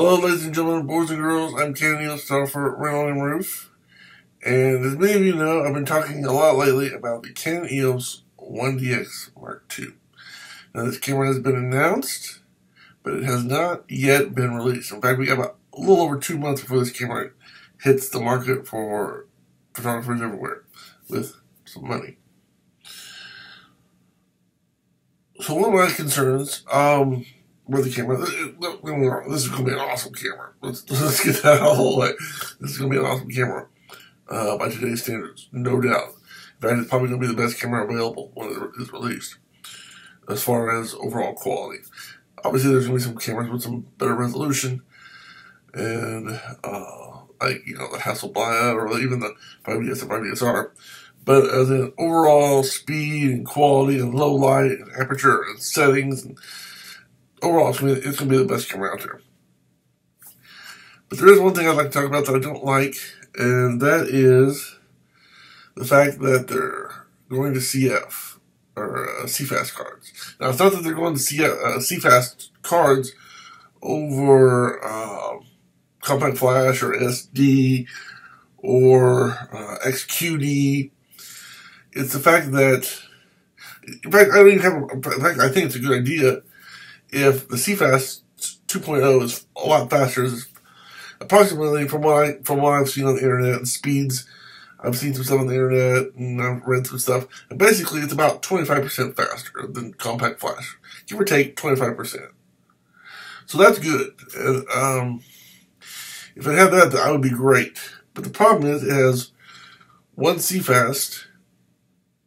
Hello, ladies and gentlemen, boys and girls. I'm Canon EOS photographer RandallMRueff, and as many of you know, I've been talking a lot lately about the Canon EOS-1D X Mark II. Now, this camera has been announced, but it has not yet been released. In fact, we got about a little over 2 months before this camera hits the market for photographers everywhere with some money. So one of my concerns, with the camera, this is going to be an awesome camera. Let's get that out of the way. This is going to be an awesome camera by today's standards, no doubt. In fact, it's probably going to be the best camera available when it is released, as far as overall quality. Obviously, there's going to be some cameras with some better resolution, and like the Hasselblad or even the 5DS and 5DSR. But as an overall speed and quality and low light and aperture and settings, and overall it's going to be the best camera out there. But there is one thing I'd like to talk about that I don't like, and that is the fact that they're going to CF, or CFast cards. Now, it's not that they're going to CFast cards over compact flash or SD or x.q.d. It's the fact that, in fact, I think it's a good idea if the CFast 2.0 is a lot faster. Is approximately, from what I've seen on the internet and speeds, I've seen some stuff on the internet and I've read some stuff, and basically it's about 25% faster than compact flash, give or take 25%. So that's good. And if it had that, I would be great. But the problem is it has one CFast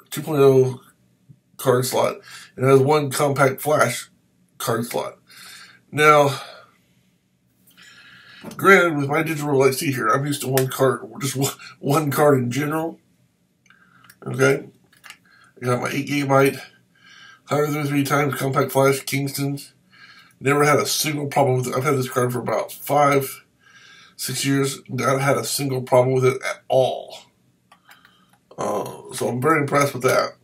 2.0 card slot, and it has one compact flash card slot. Now, granted, with my digital XT here, I'm used to one card, just one card in general. Okay, I got my 8GB, 133 times compact flash Kingston's. Never had a single problem with it. I've had this card for about 5-6 years. Not had a single problem with it at all. So I'm very impressed with that.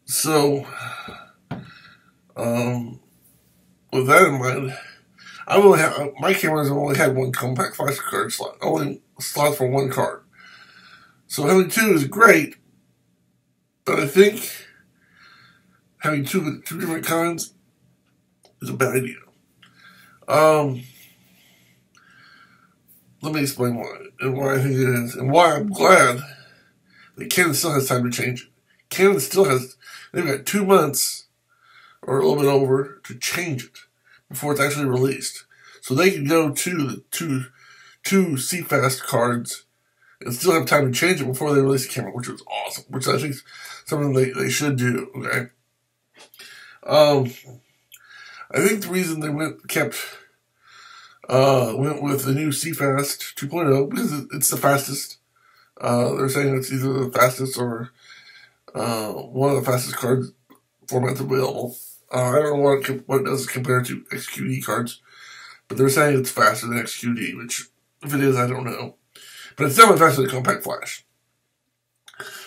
So, with that in mind, my cameras have only had one compact flash card slot, only slots for one card. So having two is great, but I think having two different kinds is a bad idea. Let me explain why I think it is, and why I'm glad that Canon still has time to change it. Canon still has, they've got 2 months, or a little bit over, to change it before it's actually released. So they can go to the two CFast cards and still have time to change it before they release the camera, which was awesome, which I think is something they should do, okay? I think the reason they went with the new CFast 2.0, because it's the fastest. They're saying it's either the fastest or one of the fastest card formats available. I don't know what it does compared to x.q.d cards, but they're saying it's faster than x.q.d, which, if it is, I don't know. But it's definitely faster than compact flash.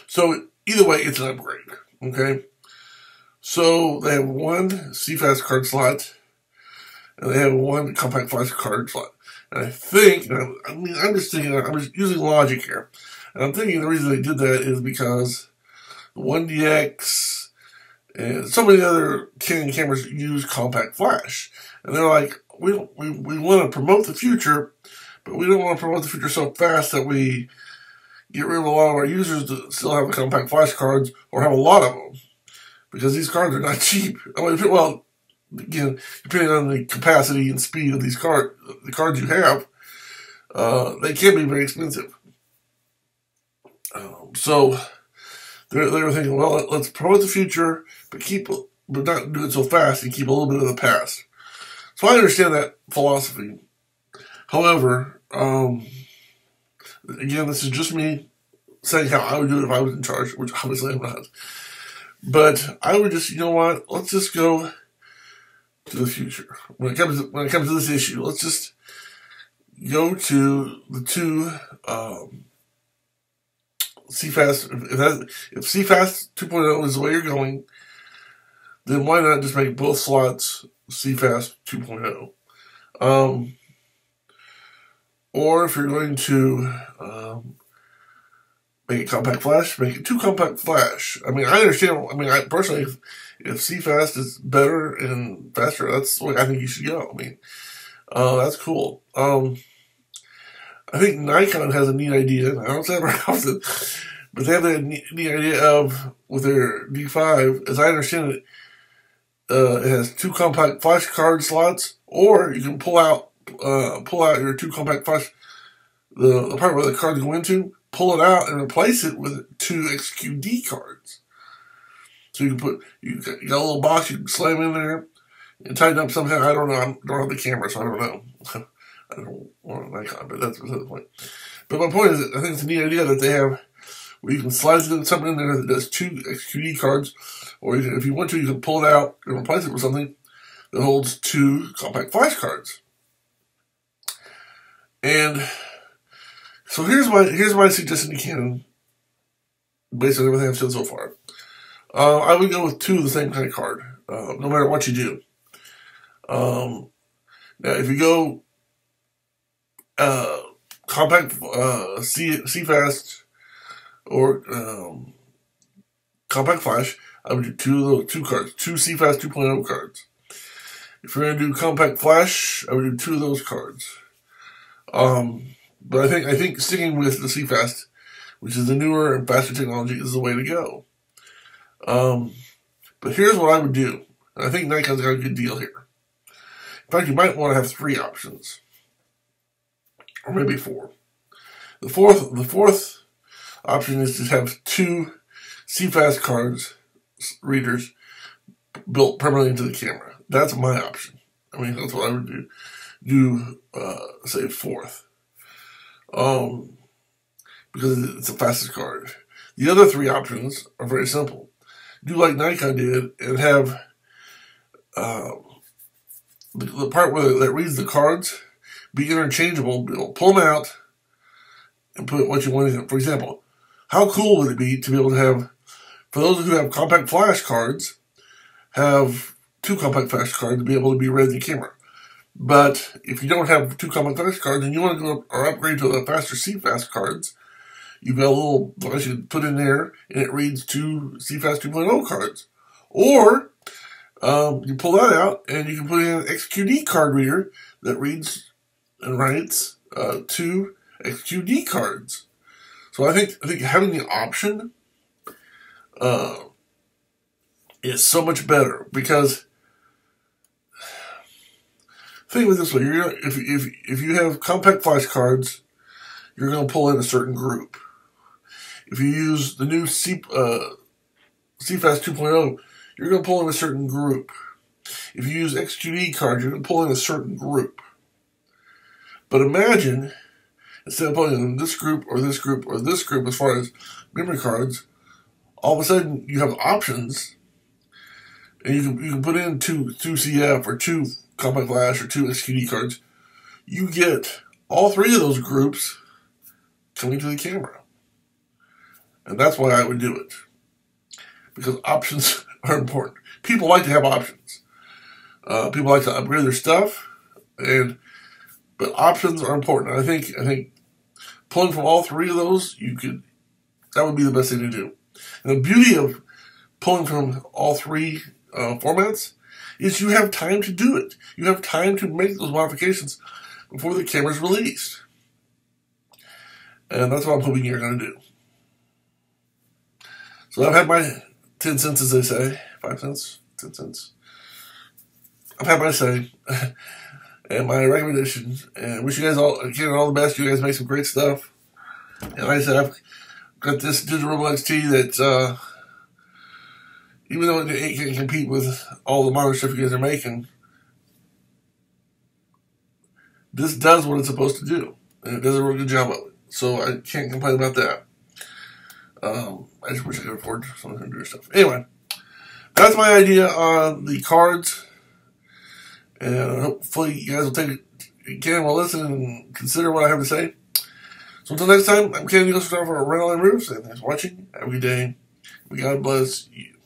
So, either way, it's an upgrade, okay? So, they have one CFast card slot, and they have one compact flash card slot. And I think, I'm just using logic here, and I'm thinking the reason they did that is because the 1DX and so many other Canon cameras use compact flash. And they're like, we want to promote the future, but we don't want to promote the future so fast that we get rid of a lot of our users that still have the compact flash cards, or have a lot of them. Because these cards are not cheap. I mean, well, again, depending on the capacity and speed of these the cards you have, they can be very expensive. So they were thinking, well, let's promote the future, but not do it so fast and keep a little bit of the past. So I understand that philosophy. However, again, this is just me saying how I would do it if I was in charge, which obviously I'm not. But I would just, you know what? Let's just go to the future. When it comes to this issue, let's just go to the two CFast. If CFast 2.0 is the way you're going, then why not just make both slots CFast 2.0. Or if you're going to make it compact flash, make it 2 compact flash. I mean, I understand. I mean, I personally, if CFast is better and faster, that's the way I think you should go. I mean, that's cool. I think Nikon has a neat idea. I don't say it very often, but they have that neat idea of, with their D5, as I understand it, it has 2 compact flash card slots, or you can pull out your 2 compact flash, the part where the cards go into, pull it out and replace it with 2 x.q.d cards. So you can you got a little box you can slam in there and tighten up somehow. I don't know. I don't have the camera, so I don't know. I don't want a Nikon, but that's beside the point. But my point is that I think it's a neat idea that they have where you can slide something in there that does 2 x.q.d cards, or you can, if you want to, you can pull it out and replace it with something that holds 2 compact flash cards. And so here's my suggestion to Canon, based on everything I've said so far. I would go with 2 of the same kind of card, no matter what you do. Now, if you go compact CFast or compact flash, I would do 2 of those 2 cards, 2 CFast 2.0 cards. If you're going to do compact flash, I would do 2 of those cards. But I think sticking with the CFast, which is the newer and faster technology, is the way to go. But here's what I would do. And I think Nikon's got a good deal here. In fact, you might want to have 3 options, or maybe 4. The fourth option is to have 2 CFast cards, readers, built permanently into the camera. That's my option. I mean, that's what I would do. Say 4th. Because it's the fastest card. The other 3 options are very simple. Do like Nikon did and have the part that reads the cards be interchangeable. Pull them out and put what you want in. For example, how cool would it be to be able to have, for those who have compact flash cards, have 2 compact flash cards to be able to be read in the camera. But if you don't have 2 compact flash cards and you want to go or upgrade to the faster CFast cards, you've got a little device you can put in there and it reads 2 CFast 2.0 cards. Or you pull that out and you can put in an x.q.d card reader that reads and writes 2 x.q.d cards. So I think having the option is so much better, because think of it this way: if you have compact flash cards, you're going to pull in a certain group. If you use the new CFast 2.0, you're going to pull in a certain group. If you use x.q.d cards, you're going to pull in a certain group. But imagine, instead of pulling in this group or this group or this group as far as memory cards, all of a sudden you have options, and you can put in 2 CF or 2 compact flash or 2 x.q.d cards. You get all 3 of those groups coming to the camera. And that's why I would do it. Because options are important. People like to have options. People like to upgrade their stuff, but options are important. I think pulling from all 3 of those, that would be the best thing to do. And the beauty of pulling from all 3 formats is you have time to do it. You have time to make those modifications before the camera's released. And that's what I'm hoping you're going to do. So I've had my 10 cents, as they say. 5 cents? 10 cents. I've had my say. And my recommendations. And I wish you guys all the best. You guys make some great stuff. And like I said, I've got this digital XT that, even though it can't compete with all the modern stuff you guys are making, this does what it's supposed to do. And it does a real good job of it. So I can't complain about that. I just wish I could afford someone to do stuff. Anyway, that's my idea on the cards. And hopefully you guys will take it again, will listen and consider what I have to say. So until next time, I'm Canon for RandallMRueff. Thanks for watching. Have a good day. God bless you.